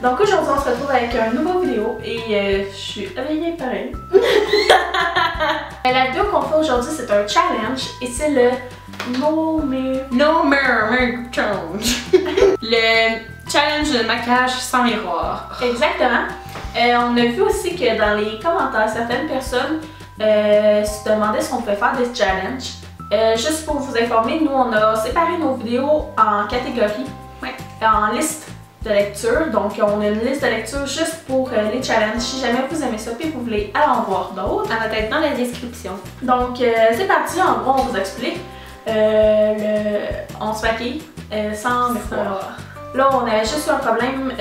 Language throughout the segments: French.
Donc aujourd'hui on se retrouve avec une nouvelle vidéo et je suis réveillée pareil. La vidéo qu'on fait aujourd'hui c'est un challenge et c'est le No Mirror Challenge. Le challenge de maquillage sans miroir. Exactement. On a vu aussi que dans les commentaires certaines personnes se demandaient si on pouvait faire des challenges. Juste pour vous informer, nous on a séparé nos vidéos en catégories, en liste de lecture. Donc on a une liste de lecture juste pour les challenges. Si jamais vous aimez ça et vous voulez aller en voir d'autres, Elle va être dans la description. Donc c'est parti, en gros on vous explique. On se maquille sans miroir. Là, on avait juste un problème,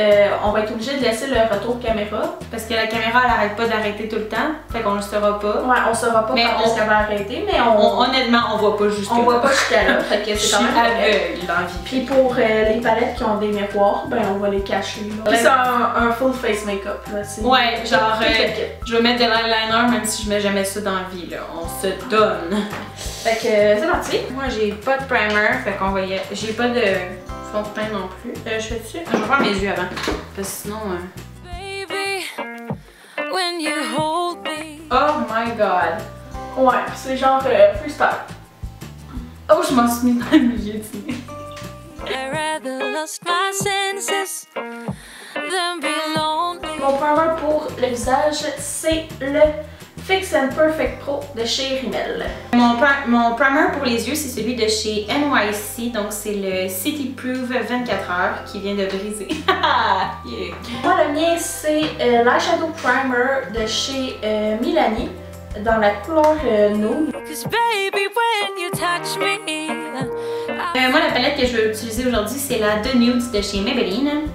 on va être obligé de laisser le retour caméra. Parce que la caméra, elle arrête pas d'arrêter tout le temps, fait qu'on le saura pas. Ouais, on saura pas quand est-ce qu'elle va arrêter, mais honnêtement, on voit pas jusqu'à là. On voit pas jusqu'à là, fait que c'est quand même aveugle dans la vie. Puis pour les palettes qui ont des miroirs, ben on va les cacher. Puis c'est un full face make-up. Ouais, genre, je vais mettre de l'eyeliner même si je mets jamais ça dans la vie, là. On se donne. Fait que c'est parti. Moi, j'ai pas de primer, fait qu'on va y aller. J'ai pas de fond de teint non plus. Je fais dessus. Je vais faire mes yeux avant. Parce que sinon. Baby, when you hold me. Oh my god. Ouais, c'est genre freestyle. Oh, je m'en suis mis dans le milieu du nez. I rather lost my senses than be lonely. Mon primer pour le visage, c'est le Fix and Perfect Pro de chez Rimmel. Mon primer pour les yeux, c'est celui de chez NYC, donc c'est le City Proof 24 heures qui vient de briser. Yeah. Moi, le mien, c'est l'Eyeshadow Primer de chez Milani dans la couleur Nude. Cause baby, when you touch me, Moi, la palette que je vais utiliser aujourd'hui, c'est la The Nude de chez Maybelline.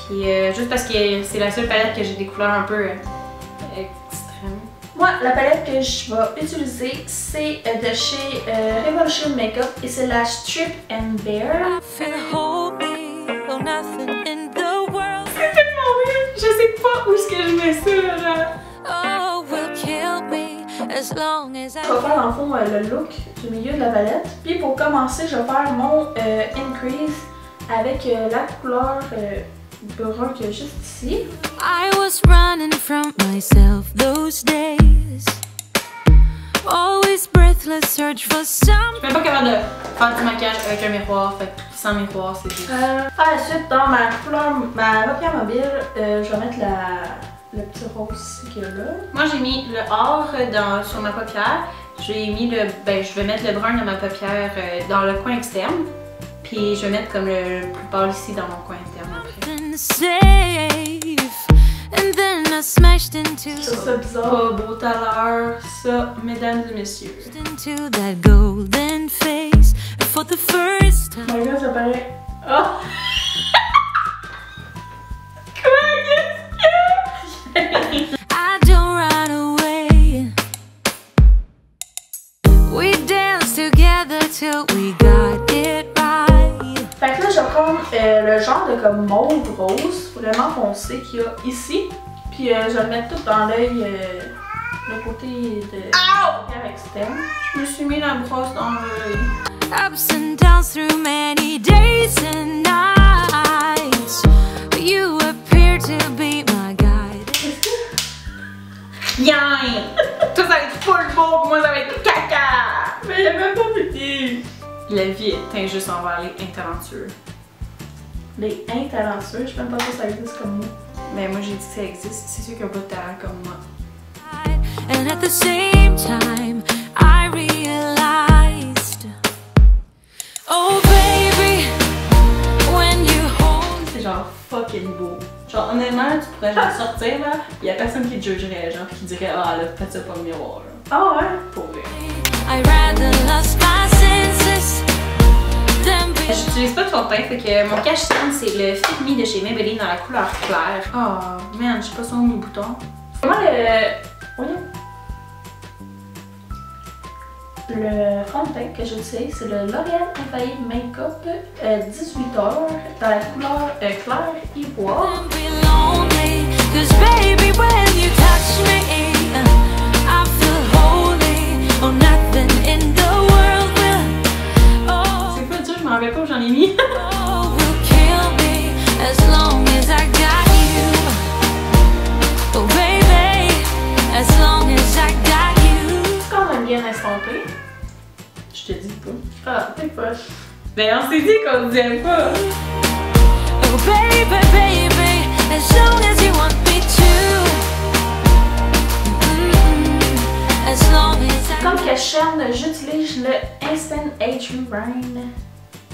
Puis juste parce que c'est la seule palette que j'ai des couleurs un peu extrêmes. Moi, la palette que je vais utiliser, c'est de chez Revolution Makeup et c'est la Strip and Bare. I feel hold me, oh nothing in the world. C'est tellement weird! Je sais pas où est-ce que je mets ça, genre. Oh, will kill me as long as I. Je vais faire dans le fond le look du milieu de la palette. Puis pour commencer, je vais faire mon increase avec la couleur brun qu'il y a juste ici. I was running from myself those days. Always breathless, search for Je some. suis même pas capable de faire du maquillage avec un miroir, fait que sans miroir, c'est juste. Par la suite, dans ma couleur, ma paupière mobile, je vais mettre le petit rose ici qui est là. Moi, j'ai mis le or sur ma paupière. J'ai mis le. Ben, je vais mettre le brun dans ma paupière dans le coin externe. Puis je vais mettre comme le plus pâle ici dans mon coin interne après. Safe, and then I smashed into C'est bizarre. Pas beau tout à l'heure, ça, mesdames et messieurs. that golden face for the first time. My god, ça paraît. Oh! I don't run away. We danced together till we got it right. Fait que là, je vais prendre le genre de comme mauve rose, vraiment foncé qu'il y a ici. Puis je vais le mettre tout dans l'œil, le côté de la paupière externe. Je me suis mis la brosse dans l'œil. Ups and downs through many days and nights. You appear to be my guide. Bien! Toi, ça va être full beau, moi, ça va être caca! Mais il a même pas pété! La vie est injuste envers les intalentueux. Les intalentueux, je sais même pas si ça existe comme mot. Mais moi, j'ai dit que ça existe. C'est sûr qu'il n'y a pas de talent comme moi. And at the same time, I realized, oh baby, when you hold. C'est genre fucking beau. Genre, honnêtement, tu pourrais genre sortir là, il y a personne qui te jugerait, genre, qui dirait, ah, elle a fait ça pour le miroir, genre. Ah ouais? Pour vrai. I rather lost my senses than be. J'utilise pas de fond de teint, fait que mon cache teint c'est le Fit Me de chez Maybelline dans la couleur claire. Oh man, je sais pas sur mes boutons. Comment voyons. Le fond de teint que j'utilise, c'est le L'Oréal Infaillible Makeup 18 heures dans la couleur claire ivoire. Don't be lonely, 'cause baby, when you touch me, I feel holy. Oh, nothing in the world will. Oh, C'est pas dur, je m'en rappelle pas où j'en ai mis. oh, will kill me as long as I Je te dis pas. Ah, t'es poche. Ben on s'est dit qu'on disait pas. Oh baby, baby, as long as you want me to. As long as I Comme cacherne, j'utilise le Instant Age Rewind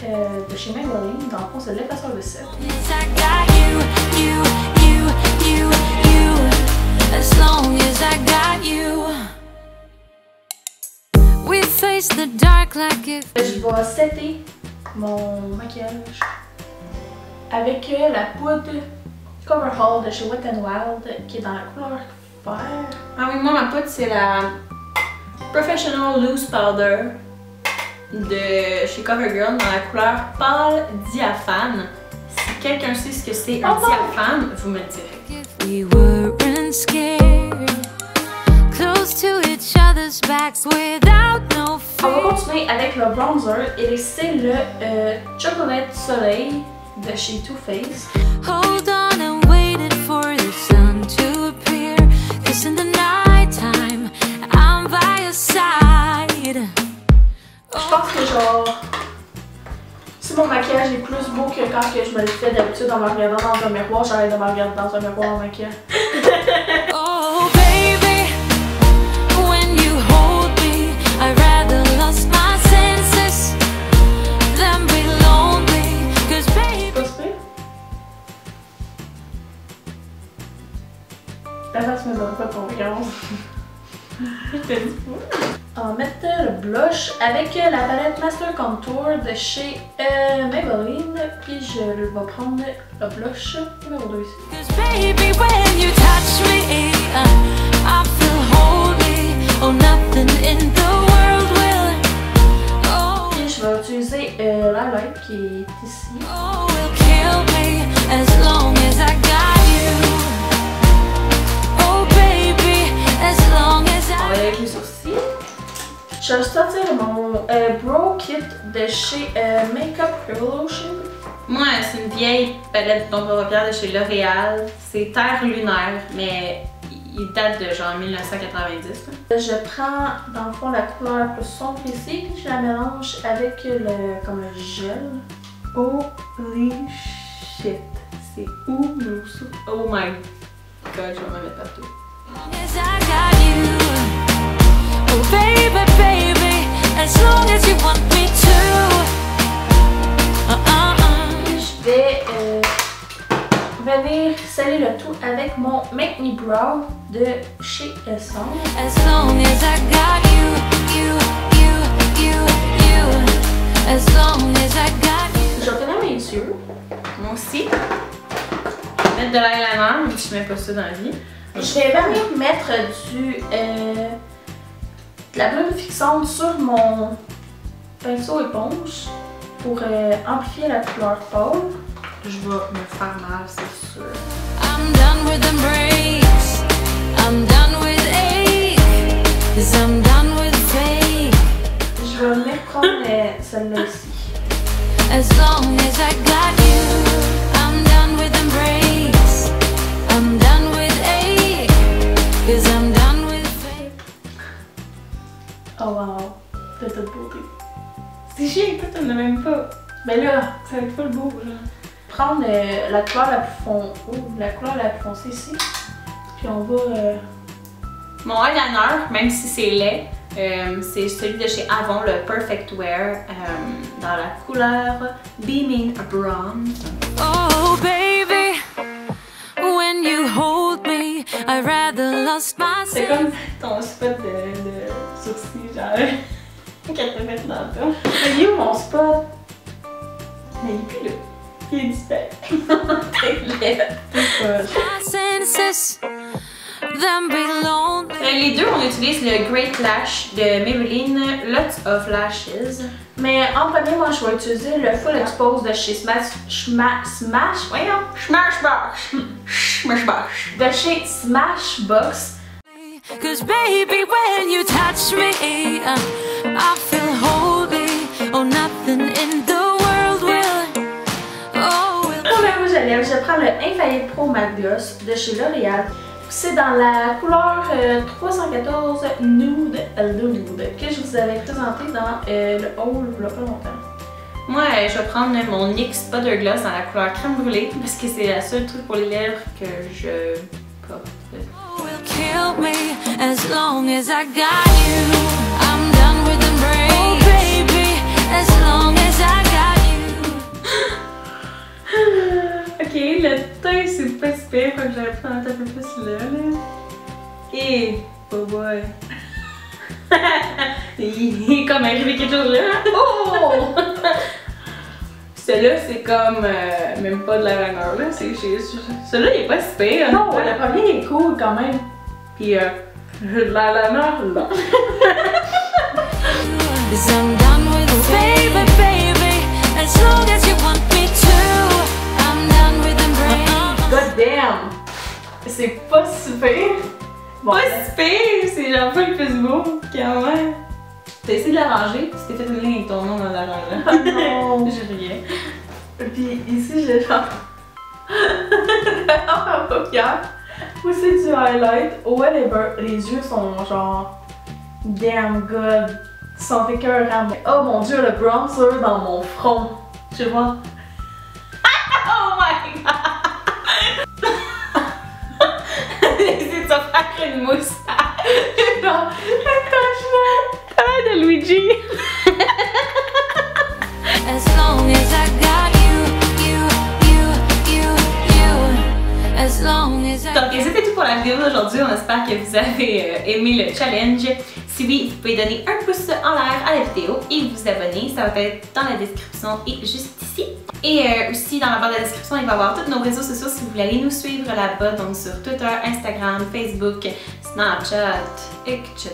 de chez Maybelline. Dans le fond, c'est l'effaceur de cils. got you, as long as I got you. We face the dark like if Je vais setter mon maquillage avec la poudre Cover Hall de chez Wet n Wild qui est dans la couleur vert. Ah oui, moi ma poudre c'est la Professional Loose Powder de chez CoverGirl dans la couleur pâle diaphane. Si quelqu'un sait ce que c'est un diaphane, vous me le direz. if we weren't scared, close to each other's backs without no On va fear. continuer avec le bronzer et c'est le Chocolate Soleil de chez Too Faced. Hold on and waited for the sun to appear, 'cause in the nighttime I'm by your side. Je pense que genre, si mon maquillage est plus beau que quand que je me le fais d'habitude en me regardant dans un miroir, j'arrête de me regarder dans un miroir en maquillant. Oh baby, when you hold me, I'd rather lost my senses than be lonely, 'cause baby. Pas super? La face me donne pas confiance. Je te dis pas. On va mettre le blush avec la palette Master Contour de chez Maybelline. Puis je vais prendre le blush numéro 2 ici. 'Cause baby, when you touch me, I feel holy. Oh, nothing in the world will. Oh, Puis je vais utiliser l'highlight qui est ici. oh, will kill me as long as I got you. Oh baby, as long as On va I. aller avec les sourcils. Je vais sortir mon Brow Kit de chez Makeup Revolution. Moi, c'est une vieille palette d'ombre à paupières de chez L'Oréal. C'est Terre lunaire, mais il date de genre 1990. Là. Je prends dans le fond la couleur plus sombre ici, puis je la mélange avec comme le gel. Holy shit. C'est où nous sous? Oh my god, je vais me mettre partout. As I got you. Oh baby, baby, as long as you want me to. Je vais venir sceller le tout avec mon Make Me Brow de chez Essence. As long as I got you. As long as I got you. Je vais tenir mes yeux. Moi aussi. Mettre de l'eyeliner, mais je mets pas ça dans la vie. Je vais venir mettre de la brume fixante sur mon pinceau éponge pour amplifier la couleur pâle. Je vais me faire mal, c'est sûr. I'm done with embrace. I'm done with ache. 'Cause I'm done with fake. Je vais venir prendre celle-là ici. As long as I got you. I'm done with embrace. I'm done with ache. 'Cause I'm done with fake. Oh wow, de toute beauté. C'est chiant, écoute, on n'a même pas. Mais là, Ça va être pas le beau, là. prendre la couleur la plus foncée ici. Puis on va... Mon eyeliner, même si c'est laid, c'est celui de chez Avon, le Perfect Wear, dans la couleur Beaming Bronze. Oh baby, when you hold me, I rather lost C'est myself. comme ton spot de sourcils, genre, qu'elle te met dans le dos. Il est où mon spot? Mais il est plus là. Il est disparu. T'es laide. My senses, them be lonely. Les deux, on utilise le Great Lash de Maybelline Lots of Lashes. Mais en premier, moi, je vais utiliser le Full Expose de chez Voyons, Smashbox. de chez Smashbox. 'Cause baby, when you touch me, I feel holy. Oh, nothing in the world will. Oh, will. Pour le rouge à lèvres, je prends le Infaillible Pro Matte Gloss de chez L'Oréal. C'est dans la couleur 314 Nude Nude que je vous avais présenté dans le haul il y a pas longtemps. Moi, je vais prendre mon NYX Butter Gloss dans la couleur crème brûlée parce que c'est la seule truc pour les lèvres que je porte. Will kill me as long as I got you. I'm done with embrace. Oh baby, as long as I got you. Ok, le teint c'est pas super, faut que j'aurais pu en mettre un peu plus là. Et oh boy. Il est comme arrivé quelque chose là. Oh! Celui-là c'est comme même pas de la runner là, celui-là il est pas super. Non, le premier est cool quand même. Puis j'ai de la runner là. 'Cause I'm done with baby, baby, as long as you want me to. I'm done with embrace. God damn! C'est pas super. Bon, Pas super, c'est genre pas le plus beau quand même. T'as essayé de l'arranger, tu t'es fait une ligne avec ton nom dans l'arrangement. oh non! J'ai rien. Puis ici j'ai genre un paupière où c'est du highlight. Whatever, les yeux sont genre damn good. Ils sont écœurants. Oh mon dieu, le bronzer dans mon front. Tu vois? Oh my god! C'est ça faire une moustache. Non, attends-moi. Ah, de Luigi. As long as I got you. As long as I Donc, c'était tout pour la vidéo d'aujourd'hui. On espère que vous avez aimé le challenge. Si oui, vous pouvez donner un pouce en l'air à la vidéo et vous abonner. Ça va être dans la description et juste ici. Et aussi, dans la barre de la description, il va y avoir tous nos réseaux sociaux si vous voulez aller nous suivre là-bas. Donc, sur Twitter, Instagram, Facebook, Snapchat, etc.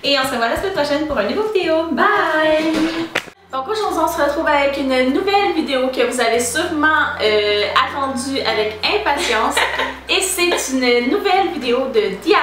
Et on se revoit la semaine prochaine pour une nouvelle vidéo. Bye! Donc aujourd'hui on se retrouve avec une nouvelle vidéo que vous avez sûrement attendue avec impatience et c'est une nouvelle vidéo de DIY.